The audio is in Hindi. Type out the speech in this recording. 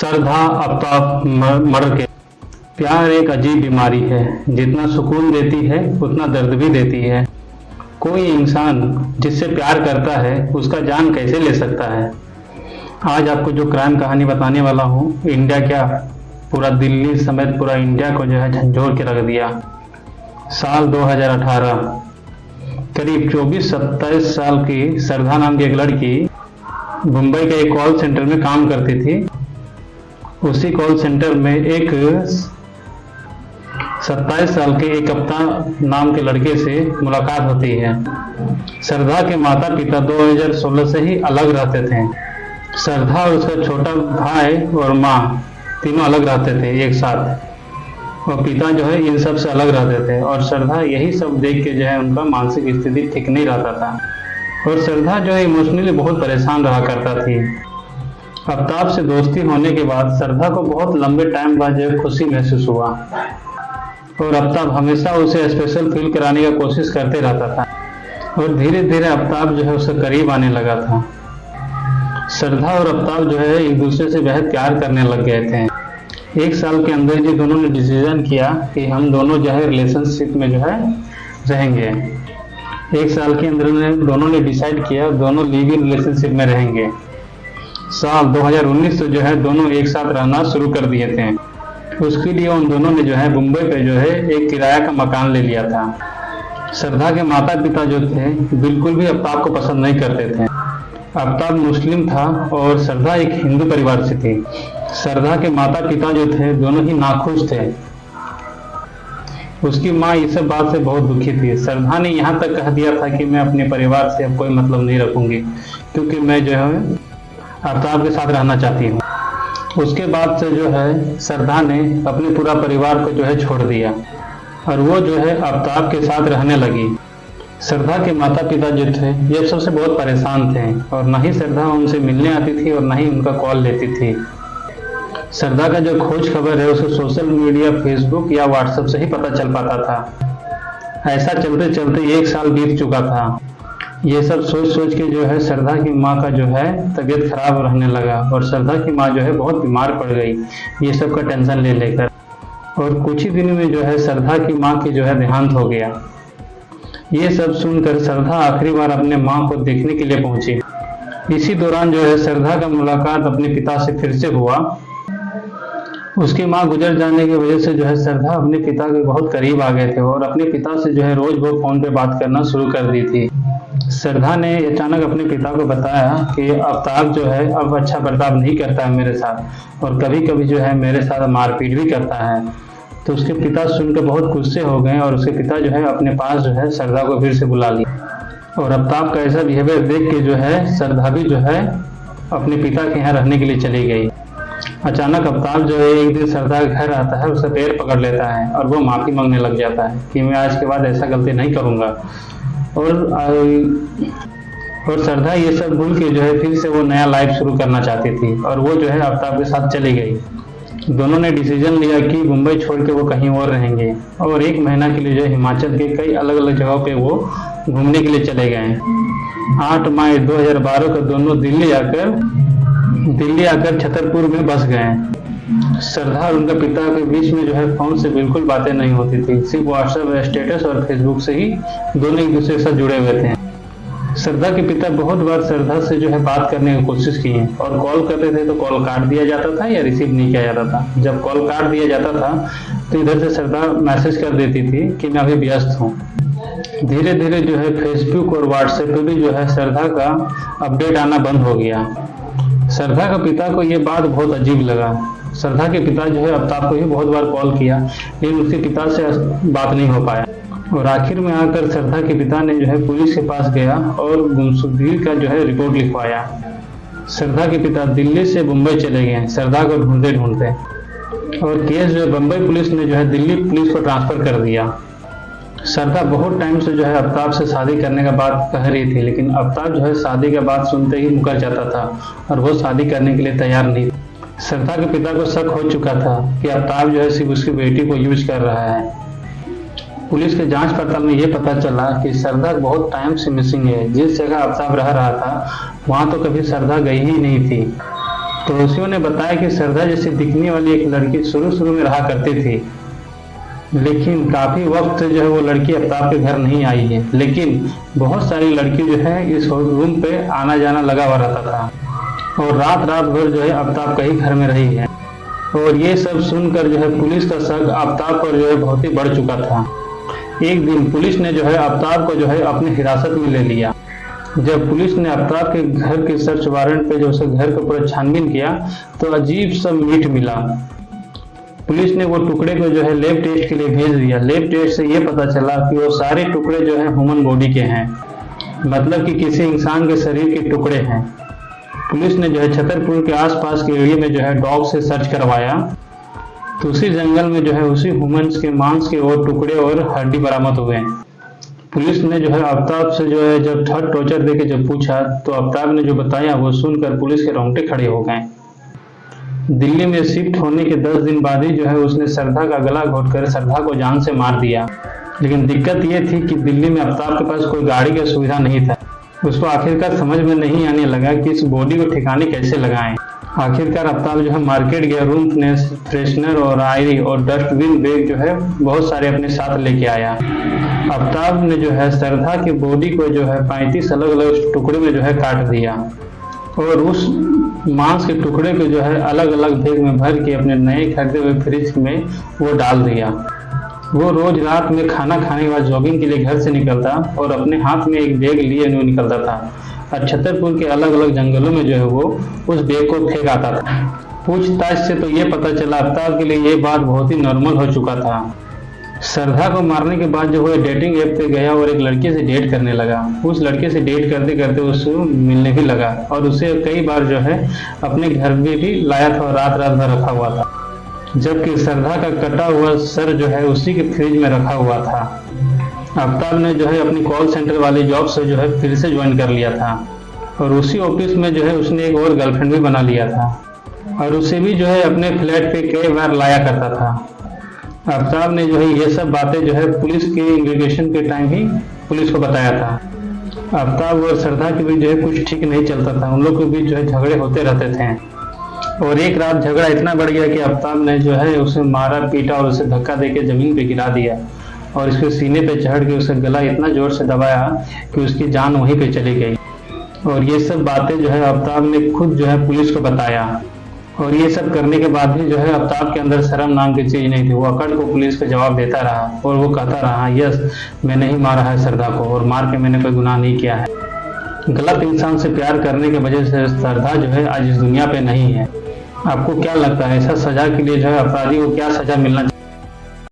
श्रद्धा आफ्ताब मर्डर के। प्यार एक अजीब बीमारी है, जितना सुकून देती है उतना दर्द भी देती है। कोई इंसान जिससे प्यार करता है उसका जान कैसे ले सकता है। आज आपको जो क्राइम कहानी बताने वाला हूँ, इंडिया क्या पूरा दिल्ली समेत पूरा इंडिया को जो है झंझोर के रख दिया। साल 2018 करीब 24-27 साल की श्रद्धा नाम की एक लड़की मुंबई के एक कॉल सेंटर में काम करती थी। उसी कॉल सेंटर में एक 27 साल के एक कप्तान नाम के लड़के से मुलाकात होती है। श्रद्धा के माता पिता 2016 से ही अलग रहते थे। श्रद्धा और उसका छोटा भाई और माँ तीनों अलग रहते थे एक साथ, और पिता जो है इन सब से अलग रहते थे। और श्रद्धा यही सब देख के जो है उनका मानसिक स्थिति ठीक नहीं रहता था, और श्रद्धा जो है इमोशनली बहुत परेशान रहा करता थी। आफ्ताब से दोस्ती होने के बाद श्रद्धा को बहुत लंबे टाइम बाद जो है खुशी महसूस हुआ, और आफ्ताब हमेशा उसे स्पेशल फील कराने की कोशिश करते रहता था। और धीरे धीरे आफ्ताब जो है उसके करीब आने लगा था। श्रद्धा और आफ्ताब जो है एक दूसरे से बेहद प्यार करने लग गए थे। एक साल के अंदर जी दोनों ने डिसीजन किया कि हम दोनों जो है रिलेशनशिप में जो है रहेंगे। एक साल के अंदर दोनों ने डिसाइड किया दोनों लिव इन रिलेशनशिप में रहेंगे। साल 2019 से जो है दोनों एक साथ रहना शुरू कर दिए थे। उसके लिए उन दोनों ने जो है मुंबई पे जो है एक किराया का मकान ले लिया था। श्रद्धा के माता पिता जो थे बिल्कुल भी आफ्ताब को पसंद नहीं करते थे। आफ्ताब मुस्लिम था और श्रद्धा एक हिंदू परिवार से थी। श्रद्धा के माता पिता जो थे दोनों ही नाखुश थे। उसकी माँ इस सब बात से बहुत दुखी थी। श्रद्धा ने यहाँ तक कह दिया था कि मैं अपने परिवार से अब कोई मतलब नहीं रखूंगी, क्योंकि मैं जो है आफ्ताब के साथ रहना चाहती हूँ। उसके बाद से जो है श्रद्धा ने अपने पूरा परिवार को जो है छोड़ दिया, और वो जो है आफ्ताब के साथ रहने लगी। श्रद्धा के माता पिता जो थे ये सबसे बहुत परेशान थे, और ना ही श्रद्धा उनसे मिलने आती थी और ना ही उनका कॉल लेती थी। श्रद्धा का जो खोज खबर है उसे सोशल मीडिया, फेसबुक या व्हाट्सएप से ही पता चल पाता था। ऐसा चलते चलते एक साल बीत चुका था। ये सब सोच सोच के जो है श्रद्धा की माँ का जो है तबीयत खराब रहने लगा, और श्रद्धा की माँ जो है बहुत बीमार पड़ गई ये सब का टेंशन ले लेकर। और कुछ ही दिन में जो है श्रद्धा की माँ की जो है देहांत हो गया। ये सब सुनकर श्रद्धा आखिरी बार अपने माँ को देखने के लिए पहुंची। इसी दौरान जो है श्रद्धा का मुलाकात अपने पिता से फिर से हुआ। उसकी माँ गुजर जाने की वजह से जो है श्रद्धा अपने पिता के बहुत करीब आ गए थे, और अपने पिता से जो है रोज वो फोन पे बात करना शुरू कर दी थी। श्रद्धा ने अचानक अपने पिता को बताया कि आफ्ताब जो है अब अच्छा बर्ताव नहीं करता है मेरे साथ, और कभी कभी जो है मेरे साथ मारपीट भी करता है। तो उसके पिता सुनकर बहुत गुस्से हो गए, और उसके पिता जो है अपने पास जो है श्रद्धा को फिर से बुला लिया। और आफ्ताब का ऐसा बिहेवियर देख के जो है श्रद्धा भी जो है अपने पिता के यहाँ रहने के लिए चली गई। अचानक आफ्ताब जो है एक दिन श्रद्धा के घर आता है, उसका पैर पकड़ लेता है, और वो माफ़ी मांगने लग जाता है कि मैं आज के बाद ऐसा गलती नहीं करूँगा। और श्रद्धा ये सब भूल के जो है फिर से वो नया लाइफ शुरू करना चाहती थी, और वो जो है आफ्ताब के साथ चली गई। दोनों ने डिसीजन लिया कि मुंबई छोड़ के वो कहीं और रहेंगे, और एक महीना के लिए जो है हिमाचल के कई अलग अलग जगहों पे वो घूमने के लिए चले गए। 8 मई 2012 को दोनों दिल्ली आकर छतरपुर में बस गए। श्रद्धा और उनका पिता के बीच में जो है फोन से बिल्कुल बातें नहीं होती थी, सिर्फ व्हाट्सएप स्टेटस और फेसबुक से ही दोनों एक दूसरे के साथ जुड़े हुए थे। श्रद्धा के पिता बहुत बार श्रद्धा से जो है बात करने की कोशिश की, और कॉल करते थे तो कॉल काट दिया जाता था या रिसीव नहीं किया जाता था। जब कॉल काट दिया जाता था तो इधर से श्रद्धा मैसेज कर देती थी कि मैं अभी व्यस्त हूँ। धीरे धीरे जो है फेसबुक और व्हाट्सएप पे भी जो है श्रद्धा का अपडेट आना बंद हो गया। श्रद्धा का पिता को ये बात बहुत अजीब लगा। श्रद्धा के पिता जो है आफ्ताब को ही बहुत बार कॉल किया, लेकिन उसके पिता से बात नहीं हो पाया। और आखिर में आकर श्रद्धा के पिता ने जो है पुलिस के पास गया और गुमशुदगी का जो है रिपोर्ट लिखवाया। श्रद्धा के पिता दिल्ली से मुंबई चले गए श्रद्धा को ढूंढते ढूंढते, और केस जो है बम्बई पुलिस ने जो है दिल्ली पुलिस को ट्रांसफर कर दिया। श्रद्धा बहुत टाइम से जो है आफ्ताब से शादी करने का बात कह रही थी, लेकिन आफ्ताब जो है शादी का बात सुनते ही मुकर जाता था, और वो शादी करने के लिए तैयार नहीं। श्रद्धा के पिता को शक हो चुका था कि आफ्ताब जो है सिर्फ उसकी बेटी को यूज कर रहा है। पुलिस के जांच पड़ताल में यह पता चला कि श्रद्धा बहुत टाइम से मिसिंग है। जिस जगह आफ्ताब रह रहा था वहां तो कभी श्रद्धा गई ही नहीं थी। पड़ोसियों ने बताया कि श्रद्धा जैसी दिखने वाली एक लड़की शुरू में रहा करती थी, लेकिन काफी वक्त से जो है वो लड़की आफ्ताब के घर नहीं आई है। लेकिन बहुत सारी लड़की जो है इस रूम पे आना जाना लगा हुआ रहता था और रात भर जो है आफ्ताब का ही घर में रही है। और ये सब सुनकर जो है पुलिस का शक आफ्ताब पर जो है बहुत ही बढ़ चुका था। एक दिन पुलिस ने जो है आफ्ताब को जो है अपनी हिरासत में ले लिया। जब पुलिस ने आफ्ताब के घर के सर्च वारंट पे जो उसके घर का पूरा छानबीन किया तो अजीब सा मीट मिला। पुलिस ने वो टुकड़े को जो है लैब टेस्ट के लिए भेज दिया। लैब टेस्ट से ये पता चला कि वो सारे टुकड़े जो है ह्यूमन बॉडी के हैं, मतलब कि किसी इंसान के शरीर के टुकड़े हैं। पुलिस ने जो है छतरपुर के आसपास के एरिया में जो है डॉग से सर्च करवाया तो उसी जंगल में जो है उसी ह्यूमन्स के मांस के और टुकड़े और हड्डी बरामद हुए। पुलिस ने जो है आफ्ताब से जो है जब थर्ड टॉर्चर देके जब पूछा तो आफ्ताब ने जो बताया वो सुनकर पुलिस के रोंगटे खड़े हो गए। दिल्ली में शिफ्ट होने के 10 दिन बाद ही जो है उसने श्रद्धा का गला घोटकर श्रद्धा को जान से मार दिया। लेकिन दिक्कत ये थी कि दिल्ली में आफ्ताब के पास कोई गाड़ी की सुविधा नहीं था। उसको आखिरकार समझ में नहीं आने लगा कि इस बॉडी को ठिकाने कैसे लगाएं। आखिरकार आफ्ताब जो है मार्केट गया, रूम फ्रेशनर और आयरी और डस्टबिन बैग जो है बहुत सारे अपने साथ लेके आया। आफ्ताब ने जो है श्रद्धा की बॉडी को जो है 35 अलग अलग टुकड़े में जो है काट दिया और उस मांस के टुकड़े को जो है अलग अलग बैग में भर के अपने नए खरीदे हुए फ्रिज में वो डाल दिया। वो रोज रात में खाना खाने के बाद जॉगिंग के लिए घर से निकलता और अपने हाथ में एक बैग लिए हुए निकलता था और छतरपुर के अलग अलग जंगलों में जो है वो उस बैग को फेंक आता था। पूछताछ से तो ये पता चला आफ्ताब के लिए ये बात बहुत ही नॉर्मल हो चुका था। श्रद्धा को मारने के बाद जो वो डेटिंग ऐप पे गया और एक लड़के से डेट करने लगा। उस लड़के से डेट करते करते उससे मिलने भी लगा और उसे कई बार जो है अपने घर में भी लाया था और रात भर रखा हुआ था, जबकि श्रद्धा का कटा हुआ सर जो है उसी के फ्रिज में रखा हुआ था। आफ्ताब ने जो है अपनी कॉल सेंटर वाली जॉब से जो है फिर से ज्वाइन कर लिया था और उसी ऑफिस में जो है उसने एक और गर्लफ्रेंड भी बना लिया था और उसे भी जो है अपने फ्लैट पे कई बार लाया करता था। आफ्ताब ने जो है ये सब बातें जो है पुलिस के इन्वेस्टिगेशन के टाइम ही पुलिस को बताया था। आफ्ताब और श्रद्धा के बीच जो है कुछ ठीक नहीं चलता था, उन लोग के बीच जो है झगड़े होते रहते थे। और एक रात झगड़ा इतना बढ़ गया कि आफ्ताब ने जो है उसे मारा पीटा और उसे धक्का देके जमीन पे गिरा दिया और इसके सीने पे चढ़ के उसका गला इतना जोर से दबाया कि उसकी जान वहीं पे चली गई। और ये सब बातें जो है आफ्ताब ने खुद जो है पुलिस को बताया और ये सब करने के बाद भी जो है आफ्ताब के अंदर शर्म नाम की चीज नहीं थी। वो अकड़ को पुलिस को जवाब देता रहा और वो कहता रहा यस मैंने ही मारा है श्रद्धा को और मार के मैंने कोई गुनाह नहीं किया है। गलत इंसान से प्यार करने की वजह से श्रद्धा जो है आज इस दुनिया पे नहीं है। आपको क्या लगता है ऐसा सजा के लिए जो है अपराधी को क्या सजा मिलना चाहिए?